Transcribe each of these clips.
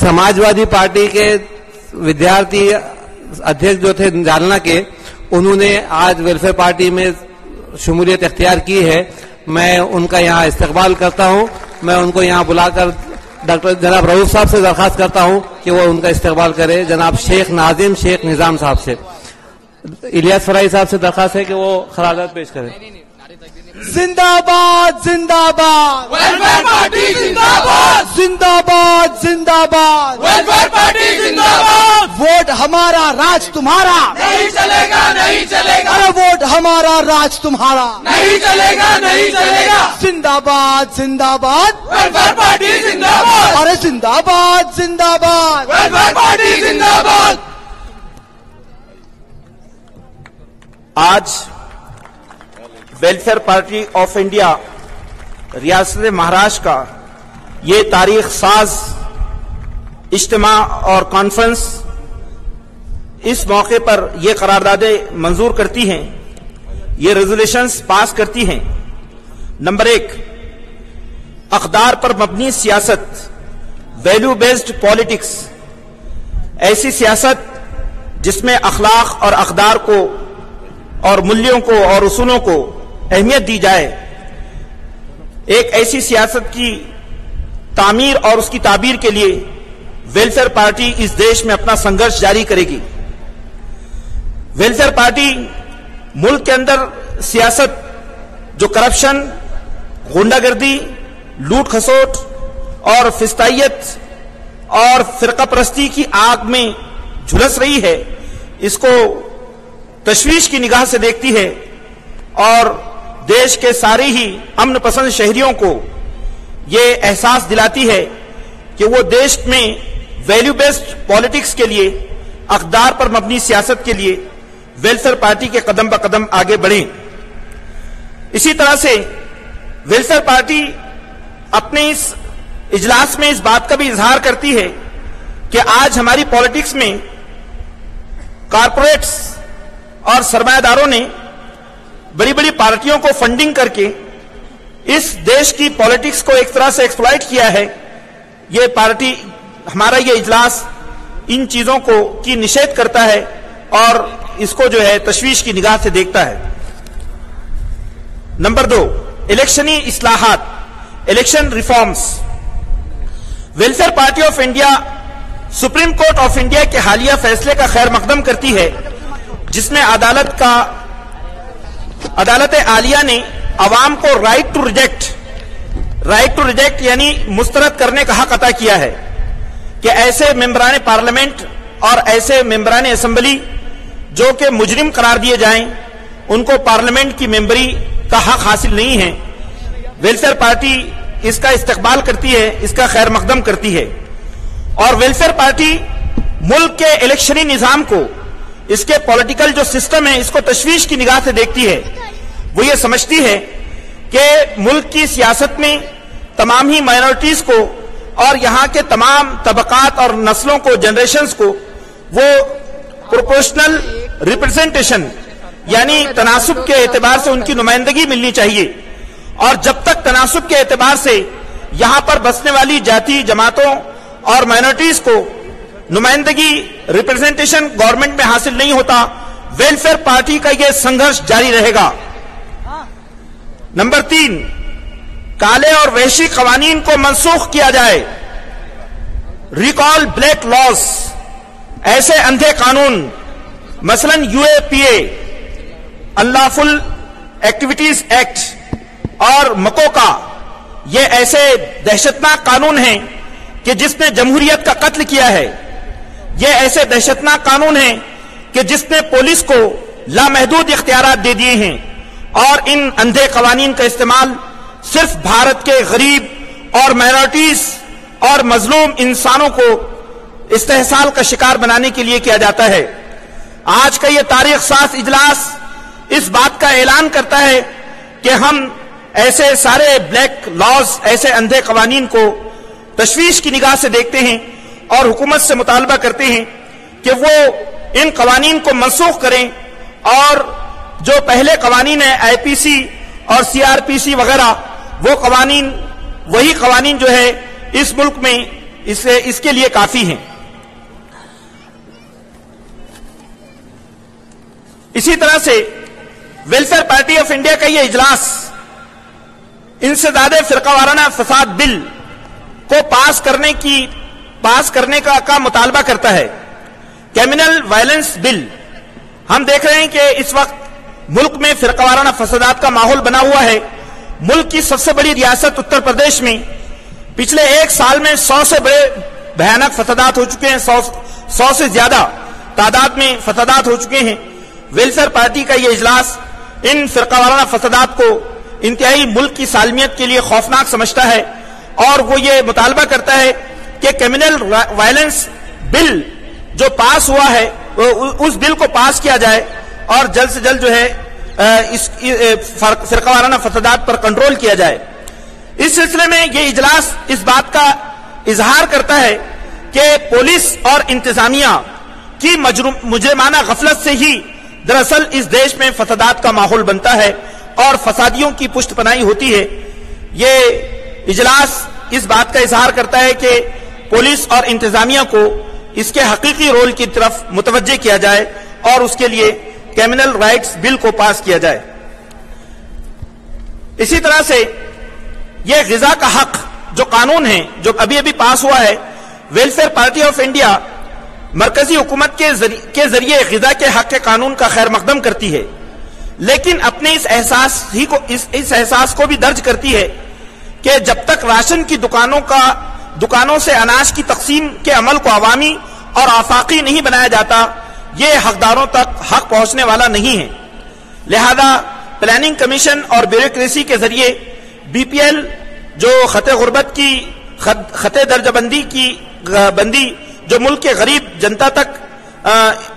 Samajwadi party के विद्यार्थी अध्यक्ष जो थे जालना के, उन्होंने आज वेलफेयर पार्टी में शमूलियत इख्तियार की है। मैं उनका यहाँ इस्तकबाल करता हूँ। मैं उनको यहाँ बुलाकर डॉक्टर जनाब रऊफ साहब से दरख्वास्त करता हूँ कि वो उनका इस्तकबाल करे। जनाब शेख नाजिम शेख निजाम साहब से, इलियास फराई साहब से दरख्वास्त है कि वो खराजात पेश करें। जिंदाबाद जिंदाबाद वेलफेयर पार्टी जिंदाबाद, जिंदाबाद जिंदाबाद वेलफेयर पार्टी जिंदाबाद। वोट हमारा राज तुम्हारा नहीं चलेगा, नहीं चलेगा, अरे वोट हमारा राज तुम्हारा नहीं चलेगा, नहीं चलेगा। जिंदाबाद जिंदाबाद वेलफेयर पार्टी जिंदाबाद, अरे जिंदाबाद जिंदाबाद वेलफेयर पार्टी जिंदाबाद। आज वेलफेयर पार्टी ऑफ इंडिया रियासत महाराष्ट्र का ये तारीख साज इज्तिमा और कॉन्फ्रेंस इस मौके पर ये करारदादें मंजूर करती हैं, ये रेजोल्यूशंस पास करती हैं। नंबर 1, अक़दार पर मबनी सियासत, वैल्यू बेस्ड पॉलिटिक्स, ऐसी सियासत जिसमें अखलाक और अक़दार को और मूल्यों को और उसूलों को अहमियत दी जाए। एक ऐसी सियासत की तामीर और उसकी ताबीर के लिए वेलफेयर पार्टी इस देश में अपना संघर्ष जारी करेगी। वेलफेयर पार्टी मुल्क के अंदर सियासत जो करप्शन, गुंडागर्दी, लूट खसोट और फिस्तायत और फिरका परस्ती की आग में झुलस रही है, इसको तशवीश की निगाह से देखती है और देश के सारे ही अमन पसंद शहरियों को ये एहसास दिलाती है कि वो देश में वैल्यू बेस्ड पॉलिटिक्स के लिए, अक़दार पर मबनी सियासत के लिए वेलफेयर पार्टी के कदम ब कदम आगे बढ़ें। इसी तरह से वेलफेयर पार्टी अपने इस इजलास में इस बात का भी इजहार करती है कि आज हमारी पॉलिटिक्स में कारपोरेट्स और सरमायादारों ने बड़ी बड़ी पार्टियों को फंडिंग करके इस देश की पॉलिटिक्स को एक तरह से एक्सप्लॉइट किया है। ये पार्टी, हमारा ये इजलास इन चीजों को की निषेध करता है और इसको जो है तशवीश की निगाह से देखता है। नंबर 2, इलेक्शनी इस्लाहात, election reforms. Welfare Party of India Supreme Court of India के हालिया फैसले का खैर मकदम करती है, जिसमें अदालत आलिया ने अवाम को राइट टू रिजेक्ट यानी मुस्तरद करने का हक अता किया है कि ऐसे मेंबरान पार्लियामेंट और ऐसे मेंबरान असेंबली जो कि मुजरिम करार दिए जाएं, उनको पार्लियामेंट की मेंबरी का हक हासिल नहीं है। वेलफेयर पार्टी इसका इस्तकबाल करती है, इसका खैर मकदम करती है। और वेलफेयर पार्टी मुल्क के इलेक्शनी निजाम को, इसके पॉलिटिकल जो सिस्टम है, इसको तशवीश की निगाह से देखती है। वो ये समझती है कि मुल्क की सियासत में तमाम ही माइनॉरिटीज को और यहाँ के तमाम तबकात और नस्लों को, जनरेशंस को वो प्रोपोर्शनल रिप्रेजेंटेशन यानी तनासुब के एतबार से उनकी नुमाइंदगी मिलनी चाहिए। और जब तक तनासुब के एतबार से यहाँ पर बसने वाली जाति, जमातों और माइनॉरिटीज को नुमाइंदगी, रिप्रेजेंटेशन गवर्नमेंट में हासिल नहीं होता, वेलफेयर पार्टी का यह संघर्ष जारी रहेगा। नंबर 3, काले और वहशी कवानीन को मनसूख किया जाए। रिकॉल ब्लैक लॉज, ऐसे अंधे कानून मसलन यूएपीए, अनलॉफुल एक्टिविटीज एक्ट और मकोका, ये ऐसे दहशतनाक कानून हैं कि जिसने जमहूरियत का कत्ल किया है। ये ऐसे दहशतनाक कानून हैं कि जिसने पुलिस को लामहदूद इख्तियारात दे दिए हैं। और इन अंधे कवानीन का इस्तेमाल सिर्फ भारत के गरीब और माइनॉरिटीज और मजलूम इंसानों को इस्तेहसाल का शिकार बनाने के लिए किया जाता है। आज का ये तारीख साज इजलास इस बात का ऐलान करता है कि हम ऐसे सारे ब्लैक लॉज, ऐसे अंधे कवानीन को तशवीश की निगाह से देखते हैं और हुकूमत से मुतालबा करते हैं कि वो इन कवानीन को मनसूख करें और जो पहले कवानीन है आईपीसी और सीआरपीसी वगैरह, वो कवानीन, वही कवानीन जो है इस मुल्क में اس کے لیے کافی ہیں. اسی طرح سے ویلفیئر پارٹی آف انڈیا کا یہ اجلاس انسداد فرقہ وارانہ فساد بل کو پاس کرنے کا مطالبہ کرتا ہے. کرمنل وائلنس بل. ہم دیکھ رہے ہیں کہ اس وقت ملک میں فرقہ وارانہ فسادات کا ماحول بنا ہوا ہے. ملک کی سب سے بڑی ریاست اتر پردیش میں پچھلے ایک سال میں 100 سے بڑے بھیانک فسادات ہو چکے ہیں. 100 سے زیادہ تعداد میں فسادات ہو چکے ہیں. ویلفیئر پارٹی کا یہ اجلاس ان فرقہ وارانہ فسادات کو انتہائی ملک کی سالمیت کے لیے خوفناک سمجھتا ہے اور وہ یہ مطالبہ کرتا ہے کہ کرمنل وائلنس بل جو پاس ہوا ہے اس بل کو پاس کیا جائے اور جلد سے جلد جو ہے اس فرقہ وارانہ فسادات پر کنٹرول کیا جائے. اس سلسلے میں یہ اجلاس اس بات کا اظہار کرتا ہے کہ پولیس اور انتظامیہ کی مجرمانہ غفلت سے ہی دراصل اس دیش میں فسادات کا ماحول بنتا ہے اور فسادیوں کی پشت پناہی ہوتی ہے. یہ اجلاس اس بات کا اظہار کرتا ہے کہ پولیس اور انتظامیہ کو اس کے حقیقی رول کی طرف متوجہ کیا جائے اور اس کے لیے کرمنل رائٹس بل کو پاس کیا جائے. اسی طرح سے یہ غذا کا حق جو قانون ہے جو ابھی پاس ہوا ہے، ویلفیئر پارٹی آف انڈیا مرکزی حکومت کے ذریعے غذا کے حق کے قانون کا خیر مقدم کرتی ہے، لیکن اپنے اس احساس کو بھی درج کرتی ہے کہ جب تک راشن کی دکانوں سے اناج کی تقسیم کے عمل کو عوامی اور آفاقی نہیں بنایا جاتا، یہ حقداروں تک حق پہنچنے والا نہیں ہے. لہذا پلاننگ کمیشن اور بیوروکریسی کے ذریعے بی پی ایل جو خط غربت کی خط درجہ بندی جو ملک کے غریب جنتا تک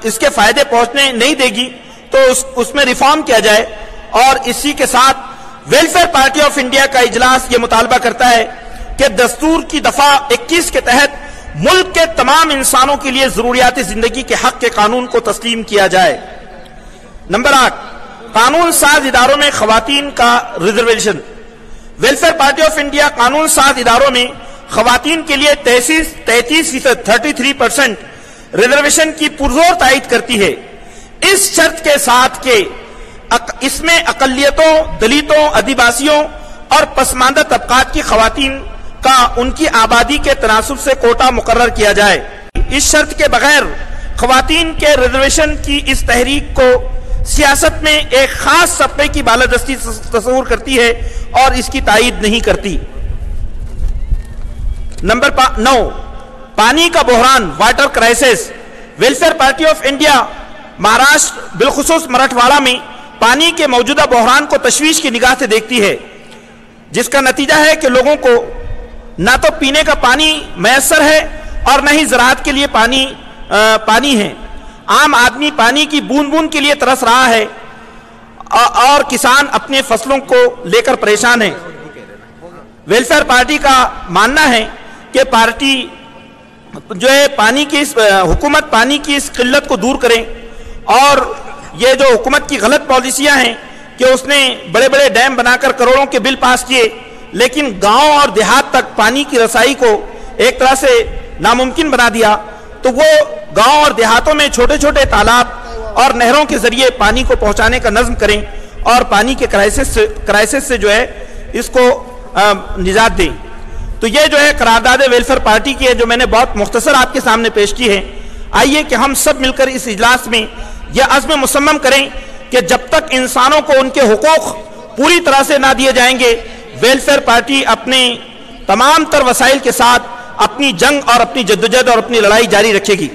اس کے فائدے پہنچنے نہیں دے گی، تو اس میں ریفارم کیا جائے. اور اسی کے ساتھ ویلفیئر پارٹی آف انڈیا کا اجلاس یہ مطالبہ کرتا ہے کہ دستور کی دفعہ 21 کے تحت ملک کے تمام انسانوں کے لیے ضروریات زندگی کے حق کے قانون کو تسلیم کیا جائے. نمبر 8، قانون ساز اداروں میں خواتین کا reservation. Welfare party of India قانون ساز اداروں میں خواتین کے لیے 33% ریزرویشن کی پرزور تائید کرتی ہے، اس شرط کے ساتھ کہ اس میں اقلیتوں، دلتوں، آدیواسیوں اور پسماندہ طبقات کی خواتین کا ان کی آبادی کے تناسب سے کوٹا مقرر کیا جائے. اس شرط کے بغیر خواتین کے ریزرویشن کی اس تحریک کو سیاست میں ایک خاص طبقے کی بالادستی تصور کرتی ہے اور اس کی تائید نہیں کرتی. نمبر 9، پانی کا بحران، water crisis. Welfare party of India Maharashtra بالخصوص مراٹھواڑہ میں پانی کے موجودہ بحران کو تشویش کی نگاہ سے دیکھتی ہے، جس کا نتیجہ ہے کہ لوگوں کو نہ تو پینے کا پانی میسر ہے اور نہ ہی زراعت کے لیے پانی ہے. عام آدمی پانی کی بوند بوند کے لیے ترس رہا ہے اور کسان اپنے فصلوں کو لے کر پریشان ہیں. ویلفیئر پارٹی کا ماننا ہے کہ پارٹی جو ہے حکومت پانی کی اس قلت کو دور کریں، اور یہ جو حکومت کی غلط پالیسیاں ہیں کہ اس نے بڑے بڑے ڈیم بنا کر کروڑوں کے بل پاس کیے، لیکن گاؤں اور دیہات تک پانی کی رسائی کو ایک طرح سے ناممکن بنا دیا، تو وہ گاؤں اور دیہاتوں میں چھوٹے چھوٹے تالاب اور نہروں کے ذریعے پانی کو پہنچانے کا نظم کریں اور پانی کے کرائسس سے جو ہے اس کو نجات دیں. تو یہ جو ہے قرارداد ویلفیئر پارٹی کی ہے جو میں نے بہت مختصر آپ کے سامنے پیش کی ہے. آئیے کہ ہم سب مل کر اس اجلاس میں یہ عزم مصمم کریں کہ جب تک انسانوں کو ان کے حقوق پوری طرح سے نہ دیے جائیں گے، ویلفیئر پارٹی اپنے تمام تر وسائل کے ساتھ اپنی جنگ اور اپنی جدوجہد اور اپنی لڑائی جاری رکھے گی.